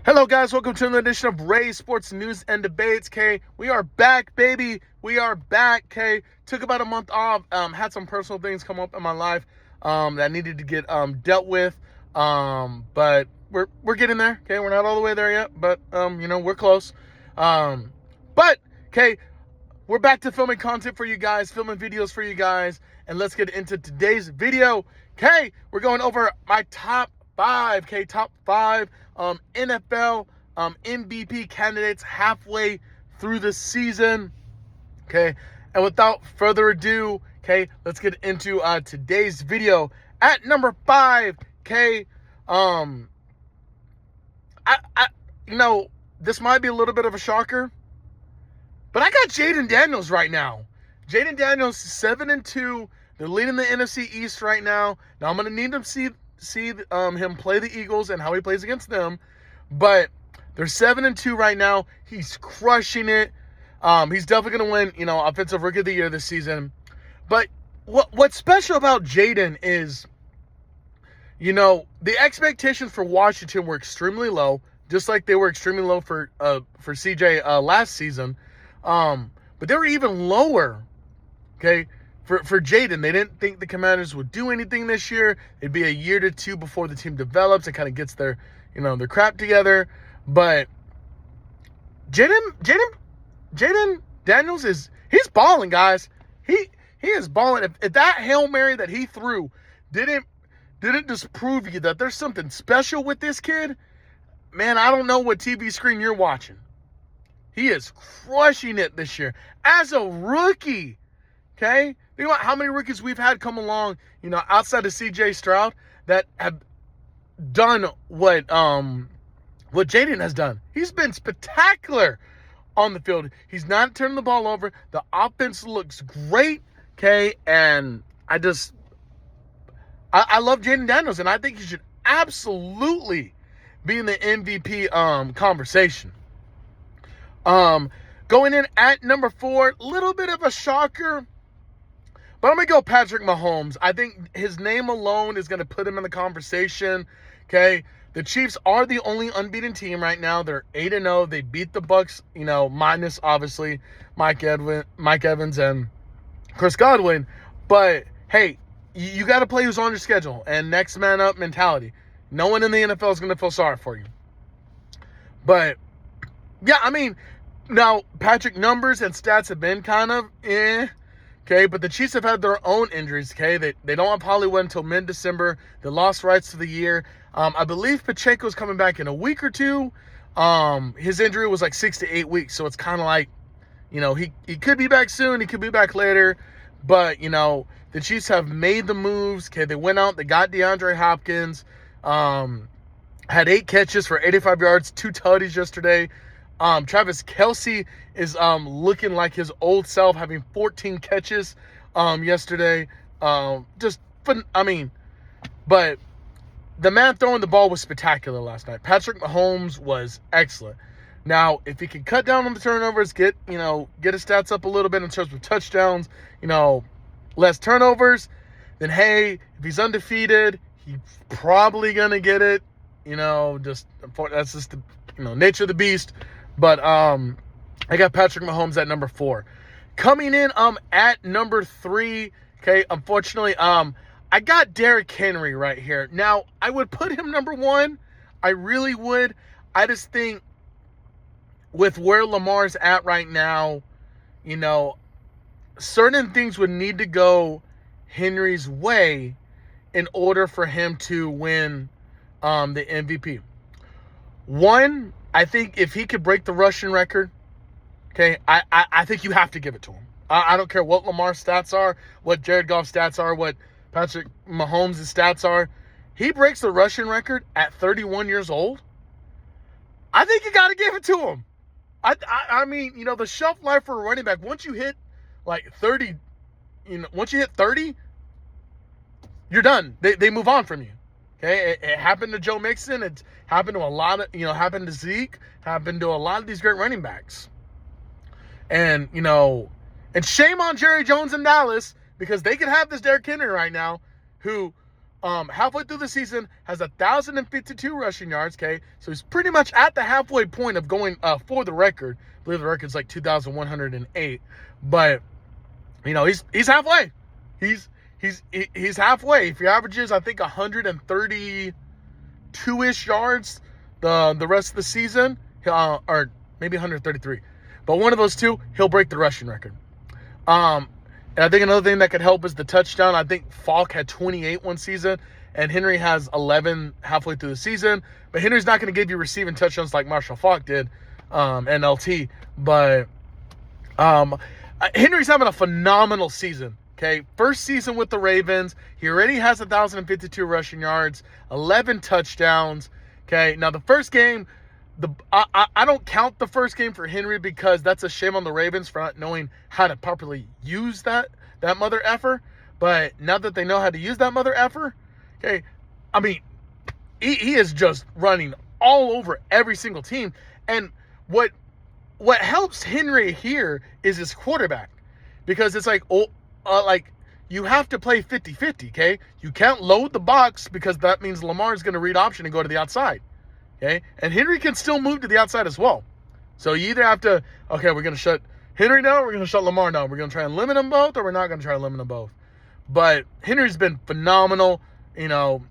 Hello, guys. Welcome to another edition of Ray Sports News and Debates. K, we are back, baby. We are back. K, took about a month off. Had some personal things come up in my life that needed to get dealt with. But we're getting there. Okay, we're not all the way there yet, but we're close. But K, we're back to filming content for you guys, filming videos for you guys, and let's get into today's video. K, we're going over my top five NFL MVP candidates halfway through the season. Okay, and without further ado, okay, let's get into today's video. At number 5, okay, this might be a little bit of a shocker, but I got Jayden Daniels right now. Jayden Daniels 7-2. They're leading the NFC East right now. Now I'm gonna need to see him play the Eagles and how he plays against them. But they're 7-2 right now. He's crushing it. He's definitely gonna win, Offensive Rookie of the Year this season. But what's special about Jayden is, the expectations for Washington were extremely low, just like they were extremely low for CJ last season. But they were even lower, okay, for Jayden. They didn't think the Commanders would do anything this year. It'd be a year to two before the team develops and kind of gets their crap together. But Jayden Daniels he's balling, guys. He is balling. If that Hail Mary that he threw didn't disprove you that there's something special with this kid, man, I don't know what TV screen you're watching. He is crushing it this year as a rookie. Okay? Think about how many rookies we've had come along, outside of CJ Stroud that have done what Jayden has done. He's been spectacular on the field. He's not turning the ball over. The offense looks great, okay? And I love Jayden Daniels, and I think he should absolutely be in the MVP conversation. Going in at number 4, little bit of a shocker, but I'm going to go Patrick Mahomes. I think his name alone is going to put him in the conversation, okay? The Chiefs are the only unbeaten team right now. They're 8-0. They beat the Bucs, minus, obviously, Mike Evans and Chris Godwin. But, hey, you got to play who's on your schedule and next man up mentality. No one in the NFL is going to feel sorry for you. But, yeah, now, Patrick numbers and stats have been kind of okay, but the Chiefs have had their own injuries, okay? They don't have Hollywood until mid-December. They lost rights to the year. I believe Pacheco's coming back in a week or two. His injury was like 6 to 8 weeks, so it's kind of like, he could be back soon, he could be back later. But, the Chiefs have made the moves, okay? They went out, they got DeAndre Hopkins, had 8 catches for 85 yards, 2 tutties yesterday. Travis Kelce is looking like his old self, having 14 catches yesterday. But the man throwing the ball was spectacular last night. Patrick Mahomes was excellent. Now, if he can cut down on the turnovers, get his stats up a little bit in terms of touchdowns, less turnovers, then hey, if he's undefeated, he's probably gonna get it. That's just the nature of the beast. But I got Patrick Mahomes at number 4. Coming in at number 3, okay, unfortunately, I got Derrick Henry right here. Now, I would put him number 1. I really would. I just think with where Lamar's at right now, certain things would need to go Henry's way in order for him to win the MVP. One, I think if he could break the rushing record, okay, I think you have to give it to him. I don't care what Lamar's stats are, what Jared Goff's stats are, what Patrick Mahomes' stats are. He breaks the rushing record at 31 years old. I think you got to give it to him. The shelf life for a running back, once you hit like 30, once you hit 30, you're done. They move on from you. Okay, it happened to Joe Mixon. It happened to a lot of, happened to Zeke, happened to a lot of these great running backs. And, and shame on Jerry Jones in Dallas, because they could have this Derrick Henry right now, who halfway through the season, has 1,052 rushing yards, okay? So he's pretty much at the halfway point of going for the record. I believe the record's like 2,108. But, you know, he's halfway. He's halfway. If he averages, I think, 132-ish yards the rest of the season, or maybe 133. But one of those two, he'll break the rushing record. And I think another thing that could help is the touchdown. I think Falk had 28 one season, and Henry has 11 halfway through the season. But Henry's not going to give you receiving touchdowns like Marshall Falk did, and LT. But Henry's having a phenomenal season. Okay, first season with the Ravens. He already has 1,052 rushing yards, 11 touchdowns. Okay, now the first game, I don't count the first game for Henry because that's a shame on the Ravens for not knowing how to properly use that mother effer. But now that they know how to use that mother effer, okay, I mean, he is just running all over every single team. And what helps Henry here is his quarterback, because it's like, you have to play 50-50, okay? You can't load the box because that means Lamar's going to read option and go to the outside. Okay, and Henry can still move to the outside as well. So you either have to, okay, we're going to shut Henry down, we're going to shut Lamar down. We're going to try and limit them both, or we're not going to try and limit them both. But Henry's been phenomenal, you know,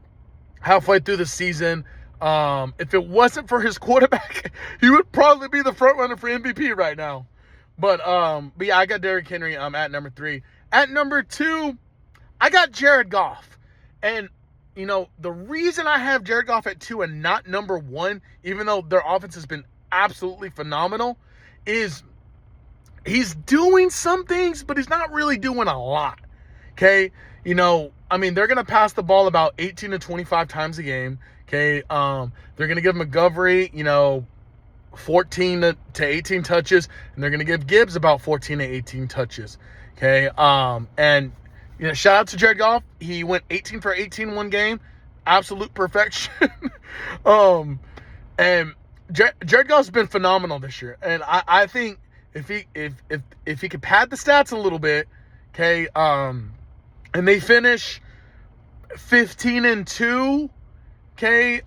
halfway through the season. If it wasn't for his quarterback, he would probably be the front runner for MVP right now. But yeah, I got Derrick Henry at number 3. At number 2, I got Jared Goff. And you know, the reason I have Jared Goff at 2 and not number 1, even though their offense has been absolutely phenomenal, is he's doing some things, but he's not really doing a lot. Okay? You know, I mean, they're going to pass the ball about 18 to 25 times a game. Okay? They're going to give McGovern, you know, 14 to 18 touches, and they're going to give Gibbs about 14 to 18 touches. Okay? And you know, shout out to Jared Goff. He went 18 for 18 one game. Absolute perfection. And Jared Goff's been phenomenal this year. And I think if he could pad the stats a little bit, okay, and they finish 15-2, okay,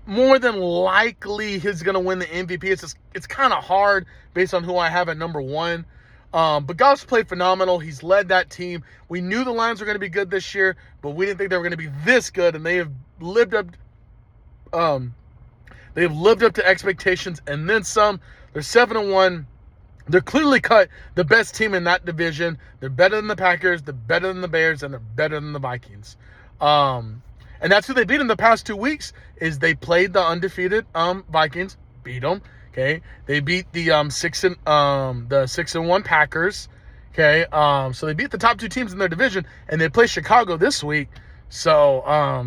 more than likely he's gonna win the MVP. It's kind of hard based on who I have at number 1. But Goff's played phenomenal. He's led that team. We knew the Lions were going to be good this year, but we didn't think they were going to be this good, and they have lived up. They have lived up to expectations and then some. They're 7-1. They're clearly cut the best team in that division. They're better than the Packers. They're better than the Bears, and they're better than the Vikings. And that's who they beat in the past 2 weeks. Is they played the undefeated Vikings, beat them. Okay, they beat the 6-1 Packers. Okay, so they beat the top 2 teams in their division, and they play Chicago this week. So I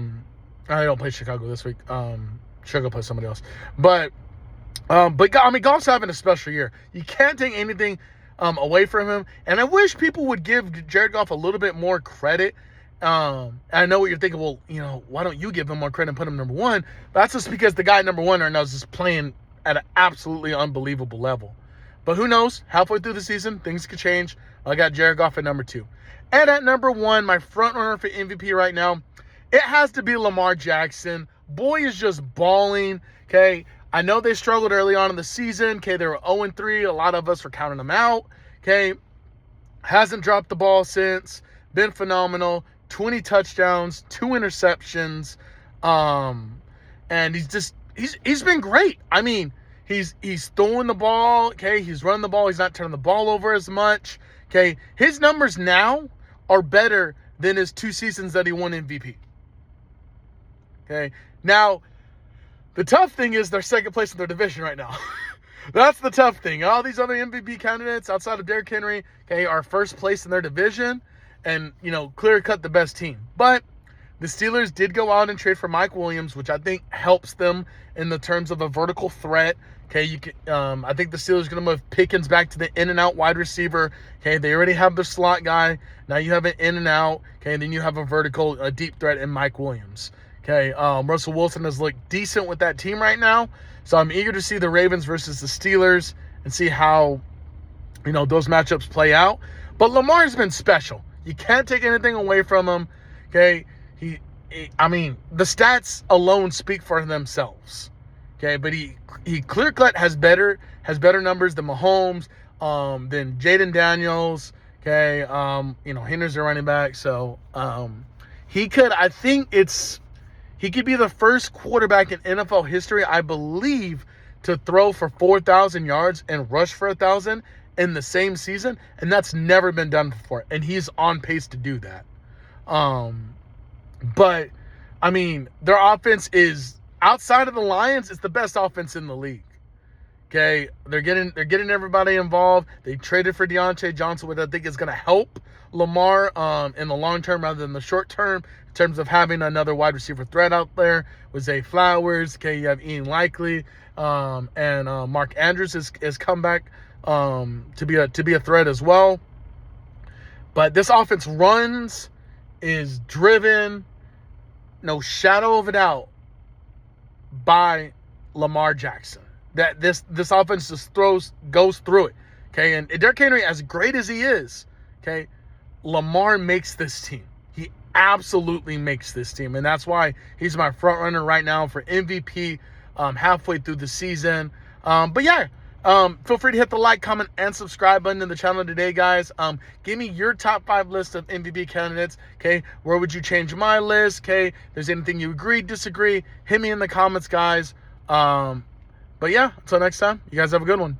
don't play Chicago this week. Chicago plays somebody else. But I mean, Goff's having a special year. You can't take anything away from him, and I wish people would give Jared Goff a little bit more credit. I know what you're thinking. Well, you know, why don't you give him more credit and put him number 1? That's just because the guy at number 1 right now is just playing at an absolutely unbelievable level. But who knows? Halfway through the season, things could change. I got Jared Goff at number 2. And at number 1, my front runner for MVP right now, it has to be Lamar Jackson. Boy is just balling. Okay, I know they struggled early on in the season. Okay, they were 0-3. A lot of us were counting them out. Okay, hasn't dropped the ball since. Been phenomenal. 20 touchdowns, 2 interceptions. And he's been great. I mean, he's throwing the ball, okay? He's running the ball. He's not turning the ball over as much, okay? His numbers now are better than his 2 seasons that he won MVP, okay? Now, the tough thing is they're second place in their division right now. That's the tough thing. All these other MVP candidates outside of Derrick Henry, okay, are first place in their division and, you know, clear-cut the best team. But the Steelers did go out and trade for Mike Williams, which I think helps them in the terms of a vertical threat. Okay, you can. I think the Steelers are going to move Pickens back to the in-and-out wide receiver. Okay, they already have their slot guy. Now you have an in-and-out. Okay, and then you have a deep threat in Mike Williams. Okay, Russell Wilson has looked decent with that team right now. So I'm eager to see the Ravens versus the Steelers and see how, you know, those matchups play out. But Lamar's been special. You can't take anything away from him. Okay, I mean, the stats alone speak for themselves. Okay, but he clear cut has better numbers than Mahomes, than Jaden Daniels. Okay, Henry's a running back, so he could. I think he could be the first quarterback in NFL history, I believe, to throw for 4,000 yards and rush for 1,000 in the same season, and that's never been done before. And he's on pace to do that. But I mean, their offense is, outside of the Lions, it's the best offense in the league. Okay, they're getting everybody involved. They traded for Deontay Johnson, which I think is going to help Lamar in the long term rather than the short term, in terms of having another wide receiver threat out there with Zay Flowers. Okay, you have Ian Likely, and Mark Andrews has come back to be a threat as well. But this offense is driven, no shadow of a doubt, by Lamar Jackson. That this offense just goes through it. Okay, and Derrick Henry, as great as he is, okay, Lamar makes this team. He absolutely makes this team, and that's why he's my front runner right now for MVP halfway through the season. But yeah, feel free to hit the like, comment, and subscribe button in the channel today, guys. Give me your top 5 list of MVP candidates. Okay, where would you change my list? Okay, if there's anything you agree, disagree, hit me in the comments, guys. But yeah, until next time, you guys have a good one.